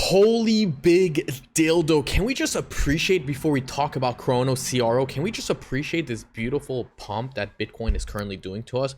Holy big dildo. Can we just appreciate, before we talk about Cronos CRO, can we just appreciate this beautiful pump that Bitcoin is currently doing to us?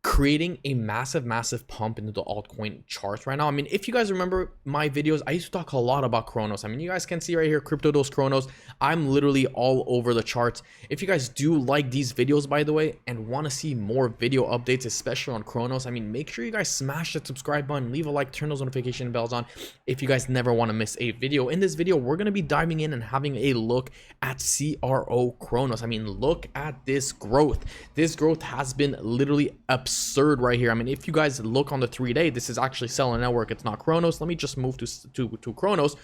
Creating a massive pump into the altcoin charts right now. I mean, if you guys remember my videos, I used to talk a lot about Cronos. I mean, you guys can see right here, crypto dos Cronos. I'm literally all over the charts. If you guys do like these videos, by the way, and want to see more video updates, especially on Cronos, I mean, make sure you guys smash that subscribe button, leave a like, turn those notification bells on if you guys never want to miss a video. In this video, we're going to be diving in and having a look at CRO Cronos. I mean, look at this growth. This growth has been literally absurd right here. I mean, if you guys look on the 3-day, this is actually selling network, it's not Cronos. Let me just move to Cronos.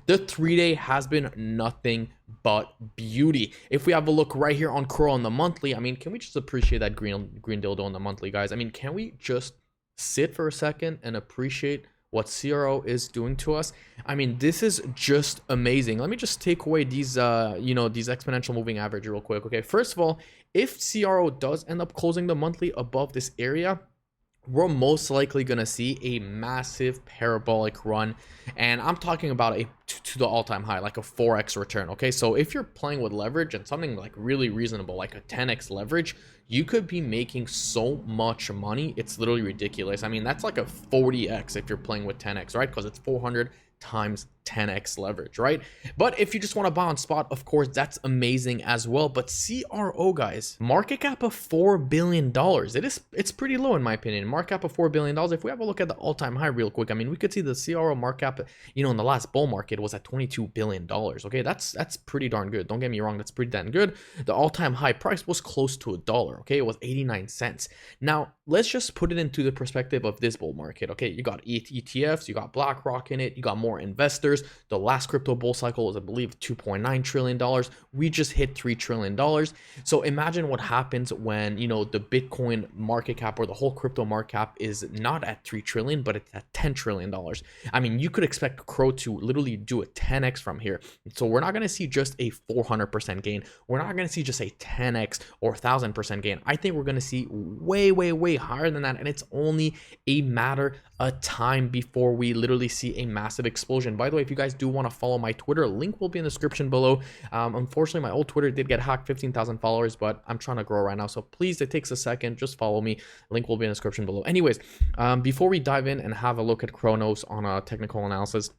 The 3-day has been nothing but beauty. If we have a look right here on CRO on the monthly, I mean, can we just appreciate that green dildo on the monthly, guys? I mean, can we just sit for a second and appreciate what CRO is doing to us? I mean, this is just amazing. Let me just take away these these exponential moving average real quick. Okay, first of all, if CRO does end up closing the monthly above this area, we're most likely gonna see a massive parabolic run, and I'm talking about a to the all-time high, like a 4x return. Okay, so if you're playing with leverage and something like really reasonable, like a 10x leverage, you could be making so much money, it's literally ridiculous. I mean, that's like a 40x if you're playing with 10x, right? Because it's 400 times 10x leverage, right? But if you just want to buy on spot, of course, that's amazing as well. But CRO, guys, market cap of $4 billion. It's pretty low in my opinion. Market cap of $4 billion. If we have a look at the all-time high real quick, I mean, we could see the CRO market cap, in the last bull market was at $22 billion. Okay, that's pretty darn good. Don't get me wrong, that's pretty damn good. The all-time high price was close to $1. Okay, it was 89 cents. Now, let's just put it into the perspective of this bull market. Okay, you got ETH ETFs, you got BlackRock in it, you got more investors. The last crypto bull cycle was, I believe, $2.9 trillion. We just hit $3 trillion. So imagine what happens when, the Bitcoin market cap or the whole crypto market cap is not at 3 trillion, but it's at $10 trillion. I mean, you could expect CRO to literally do a 10x from here. So we're not going to see just a 400% gain. We're not going to see just a 10x or 1000% gain. I think we're going to see way higher than that. And it's only a matter of time before we literally see a massive explosion. By the way, if you guys do want to follow my Twitter, link will be in the description below. Unfortunately, my old Twitter did get hacked, 15,000 followers, but I'm trying to grow right now. So please, it takes a second, just follow me. Link will be in the description below. Anyways, before we dive in and have a look at Cronos on a technical analysis,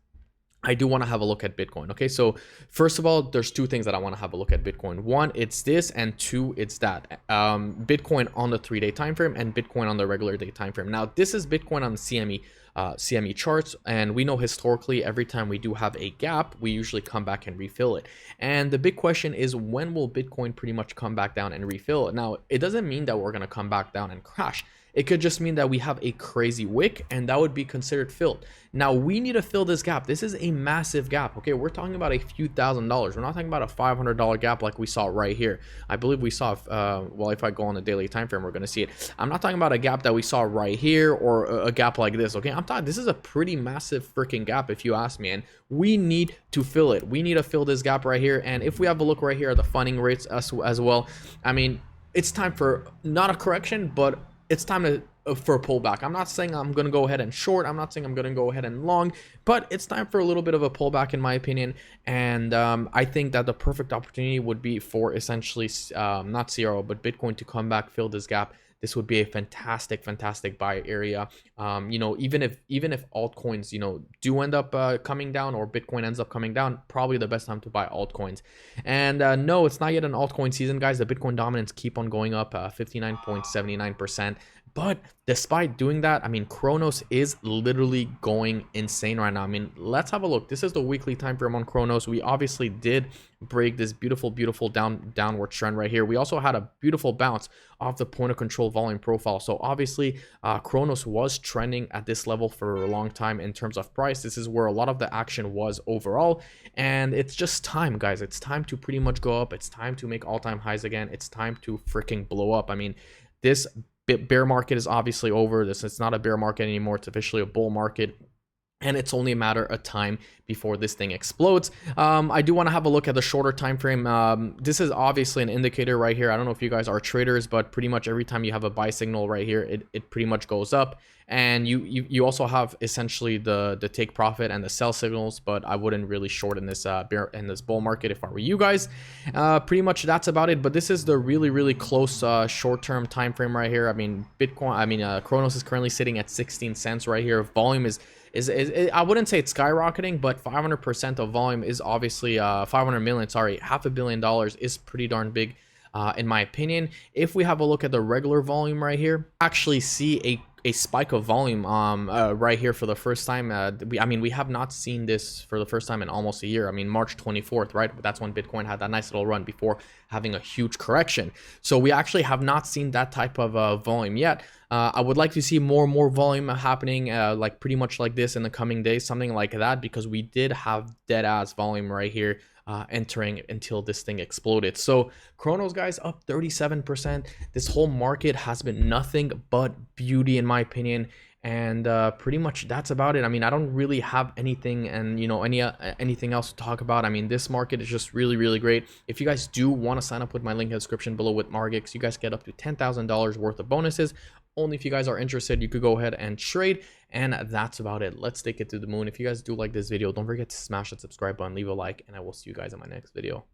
I do want to have a look at Bitcoin. Okay, so first of all, there's two things that I want to have a look at Bitcoin. One, it's this, and two, it's that. Bitcoin on the 3-day time frame and Bitcoin on the regular day time frame. Now, this is Bitcoin on the CME charts, and we know historically every time we do have a gap, we usually come back and refill it. And the big question is, when will Bitcoin pretty much come back down and refill it? Now, it doesn't mean that we're going to come back down and crash. It could just mean that we have a crazy wick, and that would be considered filled. Now, we need to fill this gap. This is a massive gap. Okay, we're talking about a few $1,000s. We're not talking about a $500 gap like we saw right here. I believe we saw, well, if I go on the daily time frame, we're going to see it. I'm not talking about a gap that we saw right here or a gap like this. Okay, I'm talking, this is a pretty massive freaking gap if you ask me, and we need to fill it. We need to fill this gap right here. And if we have a look right here at the funding rates as well, I mean, it's time for not a correction, but it's time for a pullback. I'm not saying I'm going to go ahead and short. I'm not saying I'm going to go ahead and long, but it's time for a little bit of a pullback in my opinion. And I think that the perfect opportunity would be for essentially not CRO, but Bitcoin to come back, fill this gap. This would be a fantastic buy area. Even if altcoins, do end up coming down, or Bitcoin ends up coming down, probably the best time to buy altcoins. And no, it's not yet an altcoin season, guys. The Bitcoin dominance keep on going up, 59.79%. But despite doing that, I mean, Cronos is literally going insane right now. I mean, let's have a look. This is the weekly time frame on Cronos. We obviously did break this beautiful downward trend right here. We also had a beautiful bounce off the point of control volume profile. So obviously, Cronos was trending at this level for a long time in terms of price. This is where a lot of the action was overall. And it's just time, guys. It's time to pretty much go up. It's time to make all-time highs again. It's time to freaking blow up. I mean, this bear market is obviously over. It's not a bear market anymore. It's officially a bull market. and it's only a matter of time before this thing explodes. I do want to have a look at the shorter time frame. This is obviously an indicator right here. I don't know if you guys are traders, but pretty much every time you have a buy signal right here, it pretty much goes up. and you also have essentially the take profit and the sell signals, but I wouldn't really short in this bull market if I were you guys. Pretty much that's about it. But this is the really close short-term time frame right here. I mean, Cronos is currently sitting at 16 cents right here. Volume is I wouldn't say it's skyrocketing, but 500% of volume is obviously 500 million, sorry, $500 million is pretty darn big, in my opinion. If we have a look at the regular volume right here, actually see a spike of volume right here for the first time. We have not seen this for the first time in almost a year. I mean, March 24th, right? That's when Bitcoin had that nice little run before having a huge correction. So we actually have not seen that type of volume yet. I would like to see more volume happening, like pretty much like this in the coming days, something like that, because we did have dead ass volume right here entering until this thing exploded. So Cronos, guys, up 37%. This whole market has been nothing but beauty, in my opinion. And pretty much that's about it. I mean, I don't really have anything and anything else to talk about. I mean, this market is just really great. If you guys do want to sign up with my link in the description below with Margex, you guys get up to $10,000 worth of bonuses. Only if you guys are interested, you could go ahead and trade. And that's about it. Let's take it to the moon. If you guys do like this video, don't forget to smash that subscribe button, leave a like, and I will see you guys in my next video.